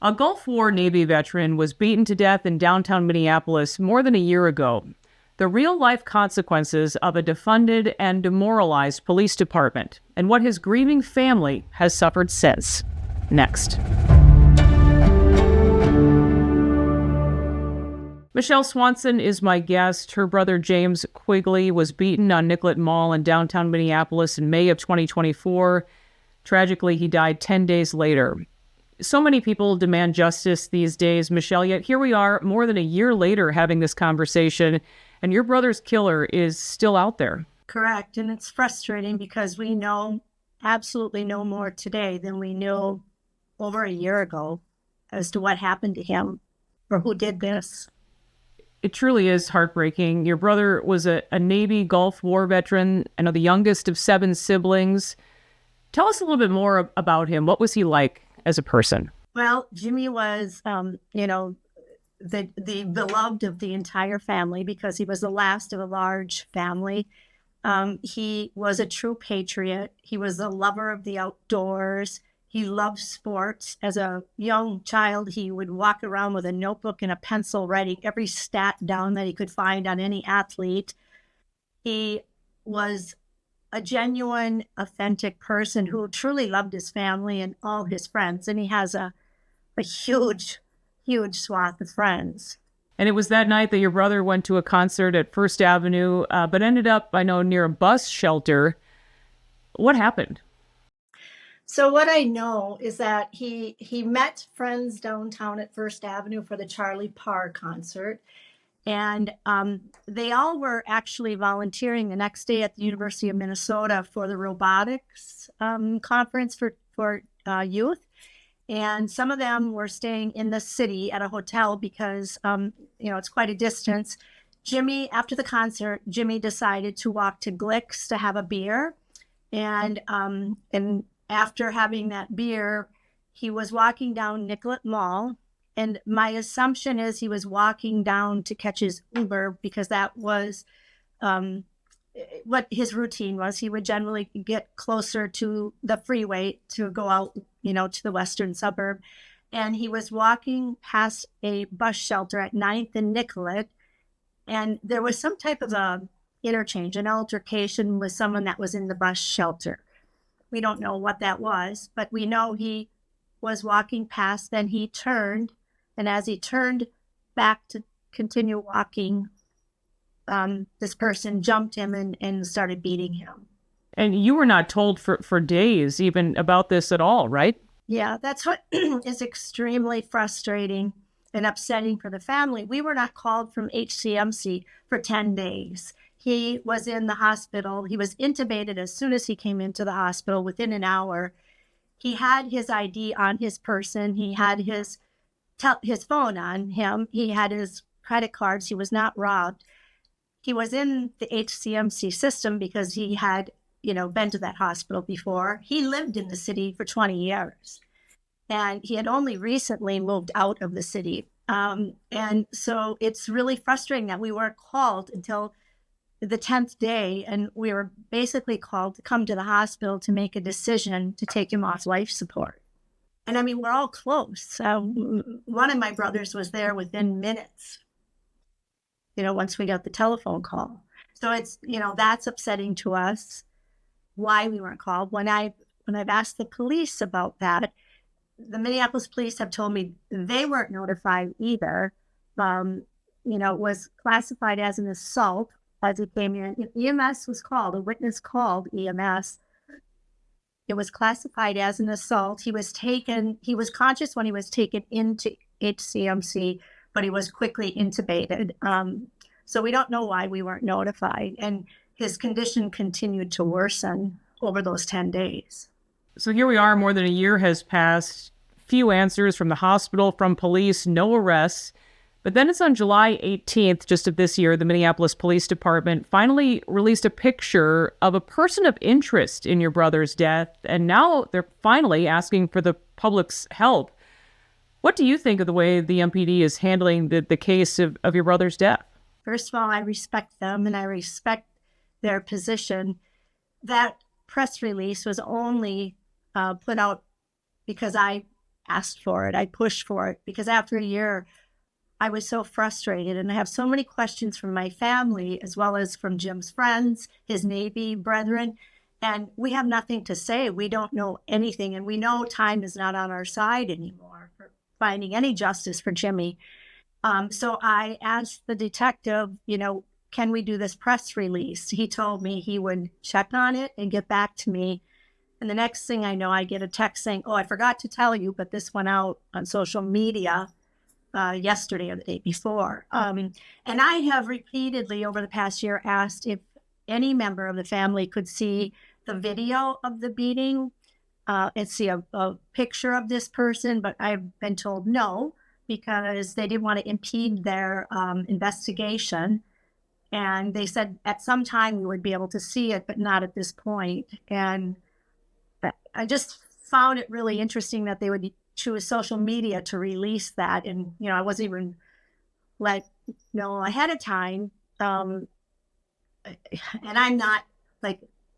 A Gulf War Navy veteran was beaten to death in downtown Minneapolis more than a year ago. The real-life consequences of a defunded and demoralized police department, and what his grieving family has suffered since. Next. Michelle Swanson is my guest. Her brother James Quigley was beaten on Nicollet Mall in downtown Minneapolis in May of 2024. Tragically, he died 10 days later. So many people demand justice these days, Michelle, yet here we are more than a year later having this conversation, and your brother's killer is still out there. Correct, and it's frustrating because we absolutely know more today than we knew over a year ago as to what happened to him or who did this. It truly is heartbreaking. Your brother was a Navy Gulf War veteran, I know the youngest of 7 siblings. Tell us a little bit more about him. What was he like as a person? Well, Jimmy was, the beloved of the entire family because he was the last of a large family. He was a true patriot. He was a lover of the outdoors. He loved sports. As a young child, he would walk around with a notebook and a pencil writing every stat down that he could find on any athlete. He was a genuine, authentic person who truly loved his family and all his friends. And he has a huge, huge swath of friends. And it was that night that your brother went to a concert at First Avenue, but ended up, I know, near a bus shelter. What happened? So what I know is that he met friends downtown at First Avenue for the Charlie Parr concert. And they all were actually volunteering the next day at the University of Minnesota for the robotics conference for youth. And some of them were staying in the city at a hotel because, it's quite a distance. After the concert, Jimmy decided to walk to Glick's to have a beer. And after having that beer, he was walking down Nicollet Mall. And my assumption is he was walking down to catch his Uber because that was what his routine was. He would generally get closer to the freeway to go out, to the western suburb. And he was walking past a bus shelter at 9th and Nicollet. And there was some type of a interchange, an altercation with someone that was in the bus shelter. We don't know what that was, but we know he was walking past, then he turned. And as he turned back to continue walking, this person jumped him and started beating him. And you were not told for days even about this at all, right? Yeah, that's what is extremely frustrating and upsetting for the family. We were not called from HCMC for 10 days. He was in the hospital. He was intubated as soon as he came into the hospital within an hour. He had his ID on his person. He had his phone on him. He had his credit cards. He was not robbed. He was in the HCMC system because he had, been to that hospital before. He lived in the city for 20 years, and he had only recently moved out of the city. And so it's really frustrating that we weren't called until the 10th day, and we were basically called to come to the hospital to make a decision to take him off life support. And I mean, we're all close. One of my brothers was there within minutes, once we got the telephone call. So it's, that's upsetting to us why we weren't called. When I've asked the police about that, the Minneapolis police have told me they weren't notified either. It was classified as an assault as it came in. EMS was called, a witness called EMS. It was classified as an assault. He was conscious when he was taken into HCMC, but he was quickly intubated. So we don't know why we weren't notified. And his condition continued to worsen over those 10 days. So here we are, more than a year has passed. Few answers from the hospital, from police, no arrests. But then it's on July 18th, just of this year, the Minneapolis Police Department finally released a picture of a person of interest in your brother's death. And now they're finally asking for the public's help. What do you think of the way the MPD is handling the case of your brother's death? First of all, I respect them and I respect their position. That press release was only put out because I asked for it. I pushed for it because after a year, I was so frustrated, and I have so many questions from my family as well as from Jim's friends, his Navy brethren, and we have nothing to say. We don't know anything, and we know time is not on our side anymore for finding any justice for Jimmy. So I asked the detective, can we do this press release? He told me he would check on it and get back to me. And the next thing I know, I get a text saying, I forgot to tell you, but this went out on social media yesterday or the day before. And I have repeatedly over the past year asked if any member of the family could see the video of the beating and see a picture of this person, but I've been told no, because they didn't want to impede their investigation. And they said at some time we would be able to see it, but not at this point. And I just found it really interesting that they would choose social media to release that. And, I wasn't even let know ahead of time. And I'm not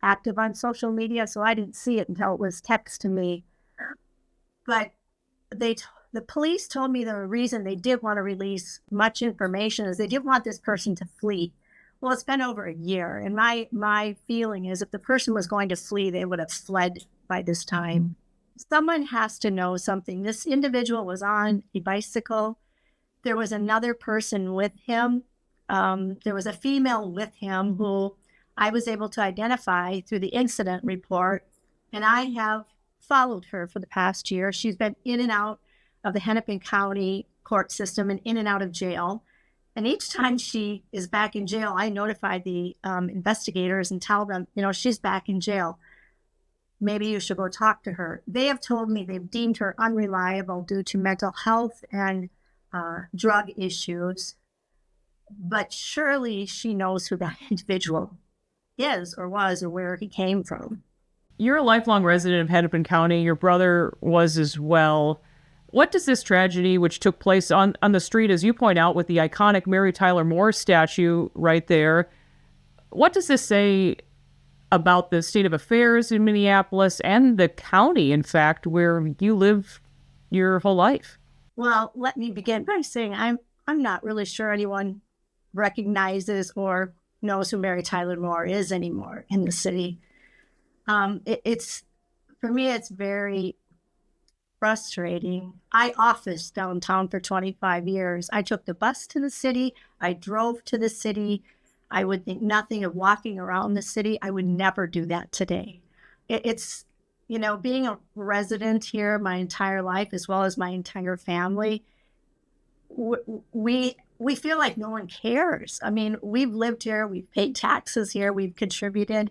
active on social media, so I didn't see it until it was text to me. But the police told me the reason they did want to release much information is they didn't want this person to flee. Well, it's been over a year, and my feeling is if the person was going to flee, they would have fled by this time. Someone has to know something. This individual was on a bicycle. There was another person with him. There was a female with him who I was able to identify through the incident report, and I have followed her for the past year. She's been in and out of the Hennepin County court system and in and out of jail. And each time she is back in jail, I notify the investigators and tell them, she's back in jail. Maybe you should go talk to her. They have told me they've deemed her unreliable due to mental health and drug issues. But surely she knows who that individual is or was or where he came from. You're a lifelong resident of Hennepin County. Your brother was as well. What does this tragedy, which took place on the street, as you point out, with the iconic Mary Tyler Moore statue right there, what does this say about the state of affairs in Minneapolis and the county, in fact, where you live your whole life? Well, let me begin by saying I'm not really sure anyone recognizes or knows who Mary Tyler Moore is anymore in the city. It's for me, it's very frustrating. I officed downtown for 25 years. I took the bus to the city. I drove to the city. I would think nothing of walking around the city. I would never do that today. It's, being a resident here my entire life, as well as my entire family, we feel like no one cares. I mean, we've lived here. We've paid taxes here. We've contributed.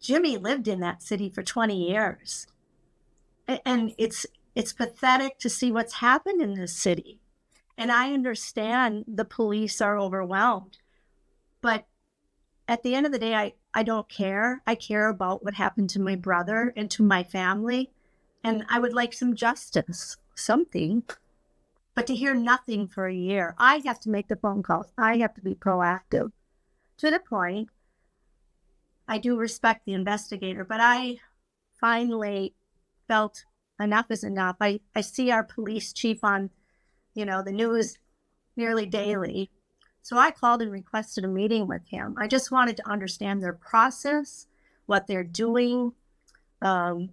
Jimmy lived in that city for 20 years. And it's pathetic to see what's happened in this city. And I understand the police are overwhelmed. But at the end of the day, I don't care. I care about what happened to my brother and to my family. And I would like some justice, something. But to hear nothing for a year, I have to make the phone calls. I have to be proactive. To the point, I do respect the investigator, but I finally felt enough is enough. I see our police chief on, the news nearly daily. So I called and requested a meeting with him. I just wanted to understand their process, what they're doing, what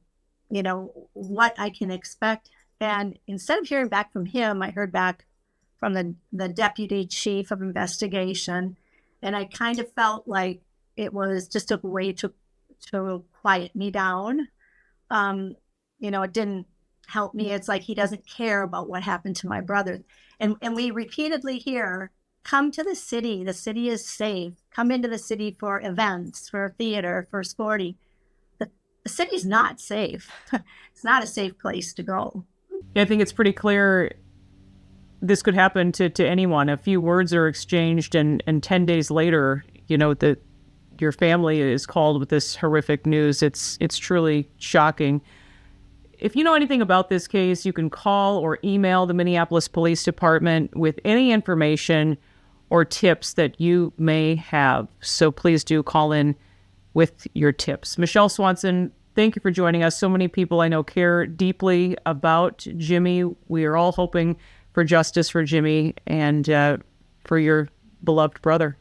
I can expect. And instead of hearing back from him, I heard back from the deputy chief of investigation. And I kind of felt like it was just a way to quiet me down. It didn't help me. It's like he doesn't care about what happened to my brother. And we repeatedly hear, come to the city. The city is safe. Come into the city for events, for theater, for sporting. The city's not safe. It's not a safe place to go. I think it's pretty clear this could happen to anyone. A few words are exchanged and 10 days later, your family is called with this horrific news. It's truly shocking. If you know anything about this case, you can call or email the Minneapolis Police Department with any information or tips that you may have. So please do call in with your tips. Michelle Swanson, thank you for joining us. So many people I know care deeply about Jimmy. We are all hoping for justice for Jimmy and for your beloved brother.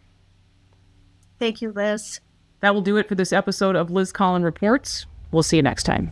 Thank you, Liz. That will do it for this episode of Liz Collin Reports. We'll see you next time.